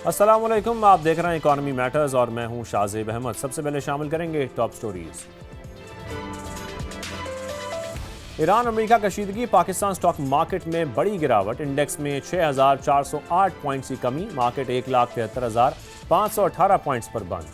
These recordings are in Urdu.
السلام علیکم، آپ دیکھ رہے ہیں اکانومی میٹرز اور میں ہوں شاہزیب احمد۔ سب سے پہلے شامل کریں گے ٹاپ سٹوریز۔ ایران امریکہ کشیدگی، پاکستان سٹاک مارکیٹ میں بڑی گراوٹ، انڈیکس میں 6408 پوائنٹس کی کمی، مارکیٹ 1,73,518 پوائنٹس پر بند۔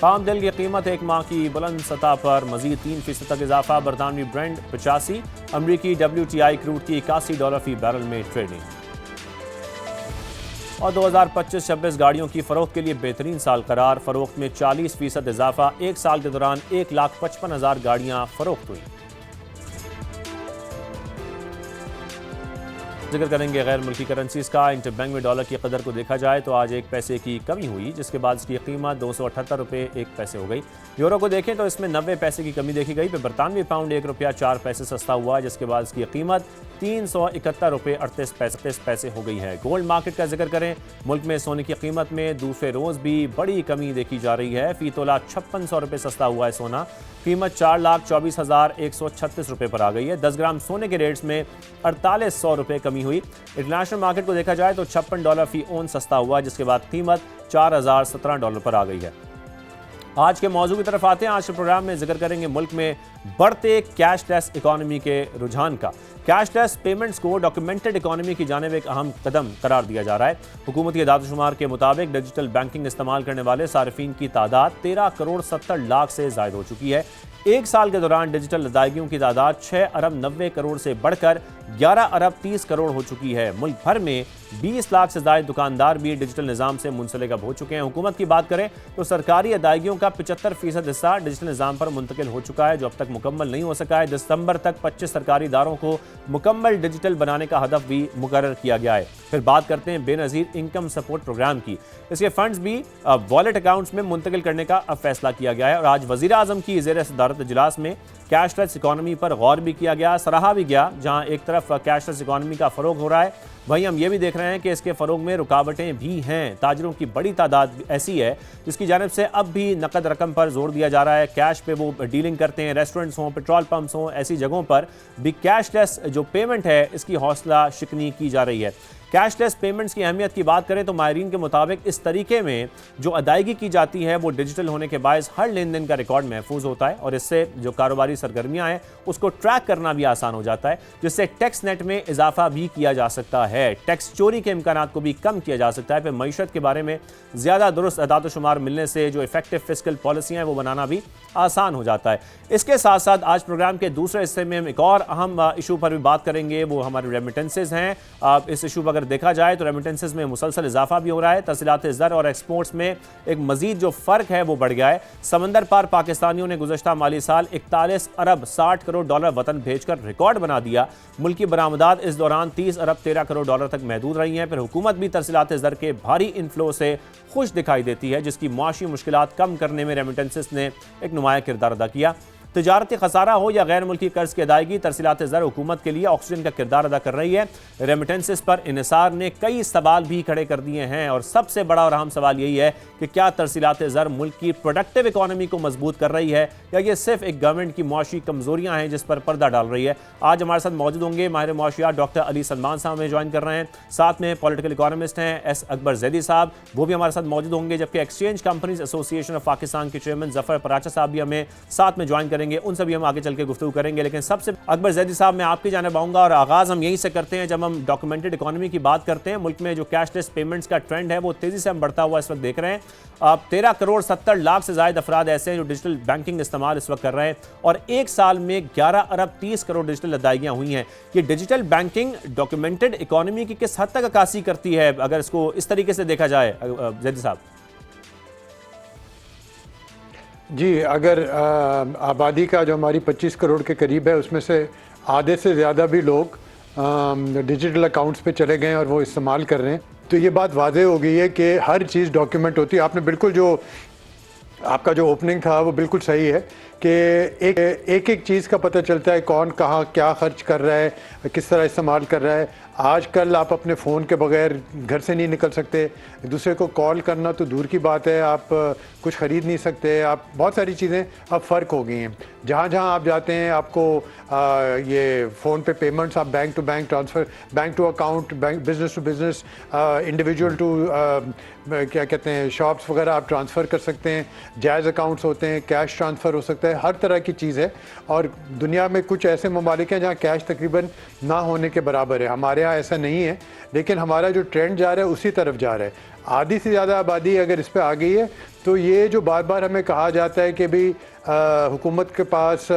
خام تیل کی قیمت ایک ماہ کی بلند سطح پر مزید 3% تک اضافہ، برطانوی برنٹ 85، امریکی WTI کروڈ کی $81 فی بیرل میں ٹریڈنگ۔ اور 2025-26 گاڑیوں کی فروخت کے لیے بہترین سال قرار، فروخت میں 40% اضافہ، ایک سال کے دوران 1,55,000 گاڑیاں فروخت ہوئیں۔ ذکر کریں گے غیر ملکی کرنسیز کا۔ انٹر بینک میں ڈالر کی قدر کو دیکھا جائے تو آج 1 پیسے کی کمی ہوئی، جس کے بعد اس کی قیمت 278 روپے 1 پیسے ہو گئی۔ یورو کو دیکھیں تو اس میں 90 پیسے کی کمی دیکھی گئی، پھر برطانوی پاؤنڈ 1 روپیہ 4 پیسے سستا ہوا، جس کے بعد اس کی قیمت 371 روپے 38 پیسے ہو گئی ہے۔ گولڈ مارکیٹ کا ذکر کریں، ملک میں سونے کی قیمت میں دوسرے روز بھی بڑی کمی دیکھی جا رہی ہے، فی تولہ 5600 روپے سستا ہوا ہے سونا، قیمت 4,24,136 روپے پر آ گئی ہے۔ 10 گرام سونے کے ریٹس میں 4800 روپے کمی ہوئی۔ انٹرنیشنل مارکیٹ کو دیکھا جائے تو $56 فی اون سستا ہوا، جس کے بعد قیمت $4017 پر آ گئی ہے۔ آج کے موضوع کی طرف آتے ہیں۔ آج کے پروگرام میں ذکر کریں گے ملک میں بڑھتے کیش لیس اکانومی کے رجحان کا۔ کیش لیس پیمنٹس کو ڈاکیومنٹڈ اکانومی کی جانب ایک اہم قدم قرار دیا جا رہا ہے۔ حکومتی اعداد و شمار کے مطابق ڈیجیٹل بینکنگ استعمال کرنے والے صارفین کی تعداد 13 کروڑ 70 لاکھ سے زائد ہو چکی ہے۔ ایک سال کے دوران ڈیجیٹل ادائیگیوں کی تعداد 6 ارب 90 کروڑ سے بڑھ کر 11 ارب 30 کروڑ ہو چکی ہے۔ ملک بھر میں 20 لاکھ سے زائد دکاندار بھی ڈیجیٹل نظام سے منسلک اب ہو چکے ہیں۔ حکومت کی بات کریں تو سرکاری ادائیگیوں کا 75% حصہ ڈیجیٹل نظام پر منتقل ہو چکا ہے، جو اب تک مکمل نہیں ہو سکا ہے۔ دسمبر تک 25 سرکاری اداروں کو مکمل ڈیجیٹل بنانے کا ہدف بھی مقرر کیا گیا ہے۔ پھر بات کرتے ہیں بے نظیر انکم سپورٹ پروگرام کی۔ اس کے فنڈز بھی والیٹ اکاؤنٹس میں منتقل کرنے کا اب فیصلہ کیا گیا ہے، اور آج وزیر اعظم کی زیر صدارت اجلاس میں کیش لیس اکانومی پر غور بھی کیا گیا، سراہا بھی گیا۔ جہاں ایک طرف کیش لیس اکانومی کا فروغ ہو رہا ہے، وہیں ہم یہ بھی دیکھ رہے ہیں کہ اس کے فروغ میں رکاوٹیں بھی ہیں۔ تاجروں کی بڑی تعداد ایسی ہے جس کی جانب سے اب بھی نقد رقم پر زور دیا جا رہا ہے، کیش پہ وہ ڈیلنگ کرتے ہیں۔ ریسٹورنٹس ہوں، پیٹرول پمپس ہوں، ایسی جگہوں پر بھی کیش لیس جو پیمنٹ ہے اس کی حوصلہ شکنی کی جا رہی ہے۔ کیش لیس پیمنٹس کی اہمیت کی بات کریں تو ماہرین کے مطابق اس طریقے میں جو ادائیگی کی جاتی ہے وہ ڈیجیٹل ہونے کے باعث ہر لین دین کا ریکارڈ محفوظ ہوتا ہے، اور اس سے جو کاروباری سرگرمیاں ہیں اس کو ٹریک کرنا بھی آسان ہو جاتا ہے، جس سے ٹیکس نیٹ میں اضافہ بھی کیا جا سکتا ہے، ٹیکس چوری کے امکانات کو بھی کم کیا جا سکتا ہے۔ پھر معیشت کے بارے میں زیادہ درست اعداد و شمار ملنے سے جو ایفیکٹو فسکل پالیسیاں ہیں وہ بنانا بھی آسان ہو جاتا ہے۔ اس کے ساتھ ساتھ آج پروگرام کے دوسرے حصے میں ہم ایک اور اہم ایشو پر بھی بات کریں گے، وہ ہمارے ریمیٹنسز ہیں۔ اس ایشو پر اگر دیکھا جائے تو ریمیٹنسز میں مسلسل اضافہ بھی ہو رہا ہے، ترسیلات زر اور ایکسپورٹس میں ایک مزید جو فرق ہے وہ بڑھ گیا ہے۔ سمندر پار پاکستانیوں نے گزشتہ مالی سال 41 ارب 60 کروڑ ڈالر وطن بھیج کر ریکارڈ بنا دیا۔ ملکی برآمدات اس دوران 30 ارب 13 کروڑ ڈالر تک محدود رہی ہیں۔ پھر حکومت بھی ترسیلات زر کے بھاری انفلو سے خوش دکھائی دیتی ہے، جس کی معاشی مشکلات کم کرنے میں ریمیٹنسز نے ایک نمایاں کردار ادا کیا۔ تجارتی خسارہ ہو یا غیر ملکی قرض کی ادائیگی، ترسیلات زر حکومت کے لیے آکسیجن کا کردار ادا کر رہی ہے۔ ریمیٹنسز پر انحصار نے کئی سوال بھی کھڑے کر دیے ہیں، اور سب سے بڑا اور اہم سوال یہی ہے کہ کیا ترسیلات زر ملک کی پروڈکٹیو اکانومی کو مضبوط کر رہی ہے، یا یہ صرف ایک گورنمنٹ کی معاشی کمزوریاں ہیں جس پر پردہ ڈال رہی ہے۔ آج ہمارے ساتھ موجود ہوں گے ماہر معاشیات ڈاکٹر علی سلمان صاحب ہمیں جوائن کر رہے ہیں، ساتھ میں پولیٹیکل اکانومسٹ ہیں ایس اکبر زیدی صاحب، وہ بھی ہمارے ساتھ موجود ہوں گے، جبکہ ایکسچینج کمپنیز ایسوسی ایشن آف پاکستان کے چیئرمین ظفر پراچا صاحب بھی ہمیں ساتھ میں جوائن کریں گے، ان سے بھی ہم آگے چل کے گفتگو کریں گے۔ لیکن سب سے اکبر زیدی صاحب میں آپ کی جانب آؤں گا، اور آغاز ہم یہیں سے کرتے ہیں جب ہم ڈاکیومنٹڈ اکانومی کی بات کرتے ہیں۔ ملک میں جو کیش لیس پیمنٹس کا ٹرینڈ ہے وہ تیزی سے ہم بڑھتا ہوا اس وقت دیکھ رہے ہیں۔ 13 کروڑ 70 لاکھ سے زائد افراد ایسے ہیں جو ڈیجیٹل بینکنگ استعمال اس وقت کر رہے ہیں، اور ایک سال میں 11 ارب 30 کروڑ ڈیجیٹل ادائیگیاں ہوئی ہیں۔ یہ ڈیجیٹل بینکنگ ڈاکیومنٹڈ اکانومی کی کس حد تک عکاسی کرتی ہے اگر اس کو اس طریقے سے دیکھا جائے زیدی صاحب؟ جی، اگر آبادی کا جو ہماری 25 کروڑ کے قریب ہے اس میں سے آدھے سے زیادہ بھی لوگ ڈیجیٹل اکاؤنٹس پہ چلے گئے ہیں اور وہ استعمال کر رہے ہیں، تو یہ بات واضح ہو گئی ہے کہ ہر چیز ڈاکیومنٹ ہوتی ہے۔ آپ نے بالکل جو آپ کا جو اوپننگ تھا وہ بالکل صحیح ہے کہ ایک چیز کا پتہ چلتا ہے کون کہاں کیا خرچ کر رہا ہے، کس طرح استعمال کر رہا ہے۔ آج کل آپ اپنے فون کے بغیر گھر سے نہیں نکل سکتے، دوسرے کو کال کرنا تو دور کی بات ہے، آپ کچھ خرید نہیں سکتے، آپ بہت ساری چیزیں اب فرق ہو گئی ہیں۔ جہاں جہاں آپ جاتے ہیں آپ کو یہ فون پہ پیمنٹس آپ bank to bank transfer, bank to account, business to business, individual to کیا کہتے ہیں شاپس وغیرہ آپ ٹرانسفر کر سکتے ہیں، جائز اکاؤنٹس ہوتے ہیں، کیش ٹرانسفر ہو سکتا ہے، ہر طرح کی چیز ہے. اور دنیا میں کچھ ایسے ممالک ہیں جہاں کیش تقریباً نہ ہونے کے برابر ہے. ہمارے ہاں ایسا نہیں ہے، لیکن ہمارا جو ٹرینڈ جا رہا ہے اسی طرف جا رہا ہے. آدھی سے زیادہ آبادی اگر اس پہ آ گئی ہے تو یہ جو بار بار ہمیں کہا جاتا ہے کہ بھی حکومت کے پاس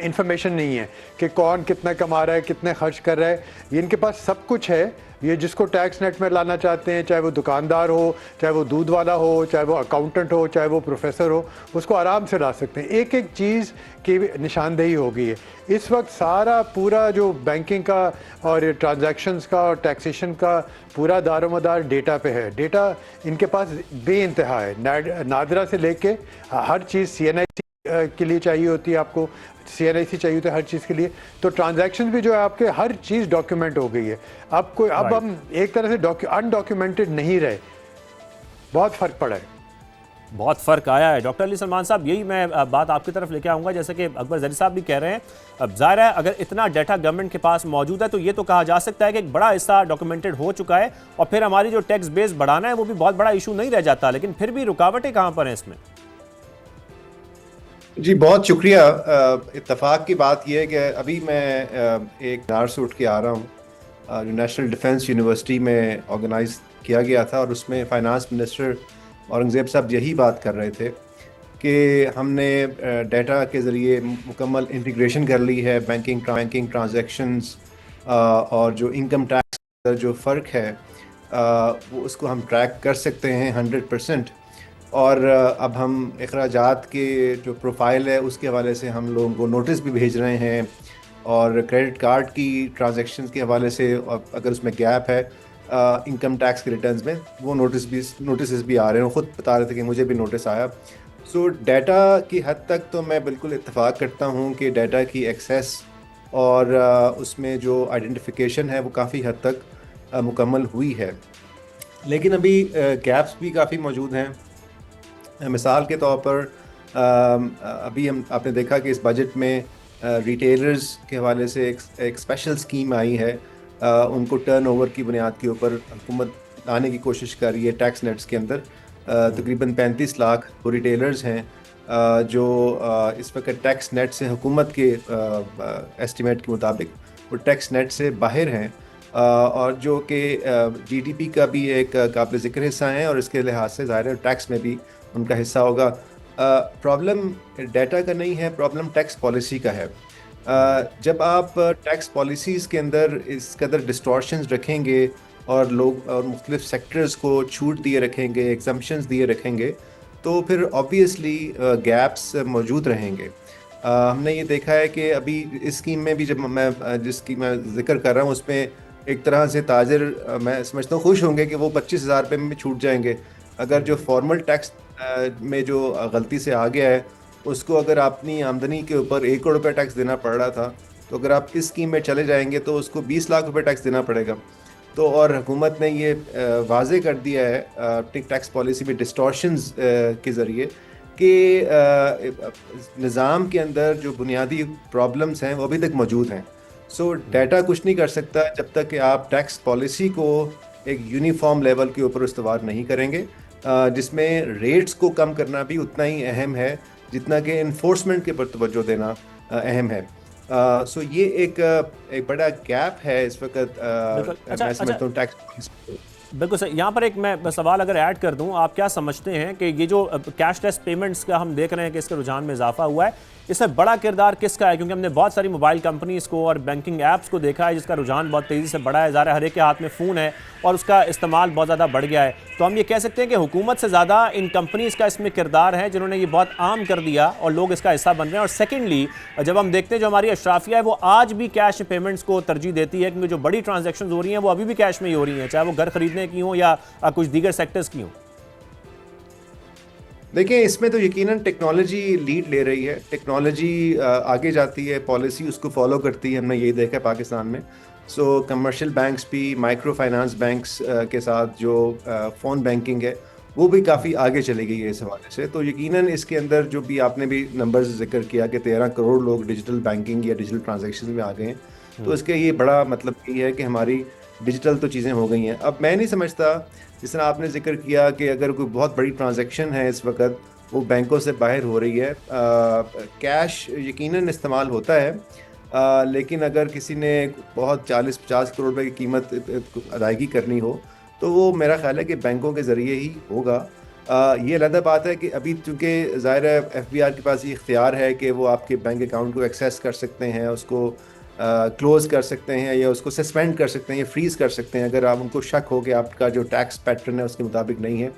انفارمیشن نہیں ہے کہ کون کتنا کما رہا ہے، کتنے خرچ کر رہا ہے، یہ ان کے پاس سب کچھ ہے. یہ جس کو ٹیکس نیٹ میں لانا چاہتے ہیں، چاہے وہ دکاندار ہو، چاہے وہ دودھ والا ہو، چاہے وہ اکاؤنٹنٹ ہو، چاہے وہ پروفیسر ہو، اس کو آرام سے لا سکتے ہیں. ایک ایک چیز کی نشاندہی ہو گئی ہے. اس وقت سارا پورا جو بینکنگ کا اور ٹرانزیکشنز کا اور ٹیکسیشن کا پورا دار و مدار ڈیٹا پہ ہے. ڈیٹا ان کے پاس بے انتہا ہے، نادرا سے لے کے ہر چیز. CNIC کے لیے چاہیے ہوتی ہے آپ کو، CNIC چاہیے ہوتا ہے ہر چیز کے لیے. تو ٹرانزیکشن بھی جو ہے آپ کے ہر چیز ڈاکیومنٹ ہو گئی ہے. اب ہم ایک طرح سے انڈاکیومنٹڈ نہیں رہے. بہت فرق پڑا ہے، بہت فرق آیا ہے. ڈاکٹر علی سلمان صاحب، یہی میں بات آپ کی طرف لے کے آؤں گا. جیسے کہ اکبر ظہری صاحب بھی کہہ رہے ہیں، اب ظاہر ہے اگر اتنا ڈیٹا گورنمنٹ کے پاس موجود ہے تو یہ تو کہا جا سکتا ہے کہ ایک بڑا حصہ ڈاکیومنٹڈ ہو چکا ہے، اور پھر ہماری جو ٹیکس بیس بڑھانا ہے وہ بھی بہت بڑا ایشو نہیں رہ جاتا. لیکن پھر بھی رکاوٹیں کہاں پر ہیں اس میں؟ جی بہت شکریہ. اتفاق کی بات یہ ہے کہ ابھی میں ایک نار سے اٹھ کے آ رہا ہوں جو نیشنل ڈیفنس یونیورسٹی میں آرگنائز کیا گیا تھا، اور اس میں فائنانس منسٹر اورنگزیب صاحب یہی بات کر رہے تھے کہ ہم نے ڈیٹا کے ذریعے مکمل انٹیگریشن کر لی ہے. بینکنگ ٹرانزیکشنز اور جو انکم ٹیکس جو فرق ہے وہ اس کو ہم ٹریک کر سکتے ہیں 100%. اور اب ہم اخراجات کے جو پروفائل ہے اس کے حوالے سے ہم لوگوں کو نوٹس بھی بھیج رہے ہیں، اور کریڈٹ کارڈ کی ٹرانزیکشنز کے حوالے سے اگر اس میں گیپ ہے انکم ٹیکس کے ریٹرنز میں، وہ نوٹسز بھی آ رہے ہیں. خود بتا رہے تھے کہ مجھے بھی نوٹس آیا. سو ڈیٹا کی حد تک تو میں بالکل اتفاق کرتا ہوں کہ ڈیٹا کی ایکسیس اور اس میں جو آئیڈینٹیفیکیشن ہے وہ کافی حد تک مکمل ہوئی ہے، لیکن ابھی گیپس بھی کافی موجود ہیں. مثال کے طور پر ابھی آپ نے دیکھا کہ اس بجٹ میں ریٹیلرز کے حوالے سے ایک اسپیشل اسکیم آئی ہے. ان کو ٹرن اوور کی بنیاد کے اوپر حکومت لانے کی کوشش کر رہی ہے ٹیکس نیٹس کے اندر. تقریباً 35 لاکھ وہ ریٹیلرز ہیں جو اس وقت ٹیکس نیٹ سے حکومت کے ایسٹیمیٹ کے مطابق وہ ٹیکس نیٹ سے باہر ہیں، اور جو کہ GDP کا بھی ایک قابل ذکر حصہ ہیں، اور اس کے لحاظ سے ظاہر ہے ٹیکس میں بھی ان کا حصہ ہوگا. پرابلم ڈیٹا کا نہیں ہے، پرابلم ٹیکس پالیسی کا ہے. جب آپ ٹیکس پالیسیز کے اندر اس قدر ڈسٹورشنز رکھیں گے اور لوگ اور مختلف سیکٹرز کو چھوٹ دیے رکھیں گے، ایگزمپشنز دیے رکھیں گے، تو پھر آبویسلی گیپس موجود رہیں گے. ہم نے یہ دیکھا ہے کہ ابھی اس اسکیم میں بھی جس کی میں ذکر کر رہا ہوں اس میں ایک طرح سے تاجر میں سمجھتا ہوں خوش ہوں گے کہ وہ 25,000 روپے میں بھی چھوٹ جائیں گے. اگر جو فارمل ٹیکس میں جو غلطی سے آ گیا ہے اس کو اگر اپنی آمدنی کے اوپر 1 کروڑ روپے ٹیکس دینا پڑ رہا تھا، تو اگر آپ اس اسکیم میں چلے جائیں گے تو اس کو 20 لاکھ روپے ٹیکس دینا پڑے گا. تو اور حکومت نے یہ واضح کر دیا ہے ٹیکس پالیسی میں ڈسٹورشنز کے ذریعے کہ نظام کے اندر جو بنیادی پرابلمز ہیں وہ ابھی تک موجود ہیں. سو ڈیٹا کچھ نہیں کر سکتا جب تک کہ آپ ٹیکس پالیسی کو ایک یونیفارم لیول کے اوپر استوار نہیں کریں گے، جس میں ریٹس کو کم کرنا بھی اتنا ہی اہم ہے جتنا کہ انفورسمنٹ کے پر توجہ دینا اہم ہے. سو یہ ایک بڑا گیپ ہے اس وقت میں سمجھتا ہوں ٹیکس پالیسی. بالکل صحیح. یہاں پر ایک میں سوال اگر ایڈ کر دوں، آپ کیا سمجھتے ہیں کہ یہ جو کیش لیس پیمنٹس کا ہم دیکھ رہے ہیں کہ اس کے رجحان میں اضافہ ہوا ہے، اس میں بڑا کردار کس کا ہے؟ کیونکہ ہم نے بہت ساری موبائل کمپنیز کو اور بینکنگ ایپس کو دیکھا ہے جس کا رجحان بہت تیزی سے بڑھا ہے. ظاہر ہے ہر ایک کے ہاتھ میں فون ہے اور اس کا استعمال بہت زیادہ بڑھ گیا ہے. تو ہم یہ کہہ سکتے ہیں کہ حکومت سے زیادہ ان کمپنیز کا اس میں کردار ہے جنہوں نے یہ بہت عام کر دیا اور لوگ اس کا حصہ بن رہے ہیں. اور سیکنڈلی جب ہم دیکھتے ہیں جو ہماری اشرافیہ ہے وہ آج بھی کیش پیمنٹس کو ترجیح دیتی ہے، کیونکہ جو بڑی ٹرانزیکشنز ہو رہی ہیں وہ ابھی بھی کیش میں ہی ہو رہی ہیں، چاہے وہ گھر خریدنے کی ہوں یا کچھ دیگر سیکٹرز کی ہوں. دیکھیں اس میں تو یقیناً ٹیکنالوجی لیڈ لے رہی ہے، ٹیکنالوجی آگے جاتی ہے، پالیسی اس کو فالو کرتی ہے. ہم نے یہی دیکھا ہے پاکستان میں. کمرشل بینکس بھی مائکرو فائنانس بینکس کے ساتھ جو فون بینکنگ ہے وہ بھی کافی آگے چلی گئی ہے اس حوالے سے. تو یقیناً اس کے اندر جو بھی آپ نے بھی نمبرز ذکر کیا کہ 13 کروڑ لوگ ڈیجیٹل بینکنگ یا ڈیجیٹل ٹرانزیکشن میں آ گئے ہیں, تو اس کے یہ بڑا مطلب یہ ہے کہ ہماری ڈیجیٹل تو چیزیں ہو گئی ہیں. اب میں نہیں سمجھتا, جس طرح آپ نے ذکر کیا کہ اگر کوئی بہت بڑی ٹرانزیکشن ہے اس وقت وہ بینکوں سے باہر ہو رہی ہے, کیش یقیناً استعمال ہوتا ہے, لیکن اگر کسی نے بہت 40-50 کروڑ روپے کی قیمت ادائیگی کرنی ہو تو وہ میرا خیال ہے کہ بینکوں کے ذریعے ہی ہوگا. یہ علیحدہ بات ہے کہ ابھی چونکہ ظاہر ہے ایف بی آر کے پاس یہ اختیار ہے کہ وہ آپ کے بینک اکاؤنٹ کو ایکسیس کر سکتے ہیں, اس کو کلوز کر سکتے ہیں یا اس کو سسپینڈ کر سکتے ہیں یا فریز کر سکتے ہیں اگر آپ ان کو شک ہو کہ آپ کا جو ٹیکس پیٹرن ہے اس کے مطابق نہیں ہے.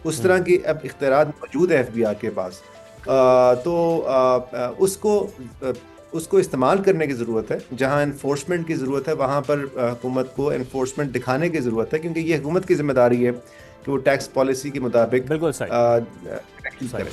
اس طرح کی اب اختیارات موجود ہے ایف بی آر کے پاس, تو اس کو استعمال کرنے کی ضرورت ہے. جہاں انفورسمنٹ کی ضرورت ہے وہاں پر حکومت کو انفورسمنٹ دکھانے کی ضرورت ہے, کیونکہ یہ حکومت کی ذمہ داری ہے کہ وہ ٹیکس پالیسی کے مطابق بالکل صحیح. کرے.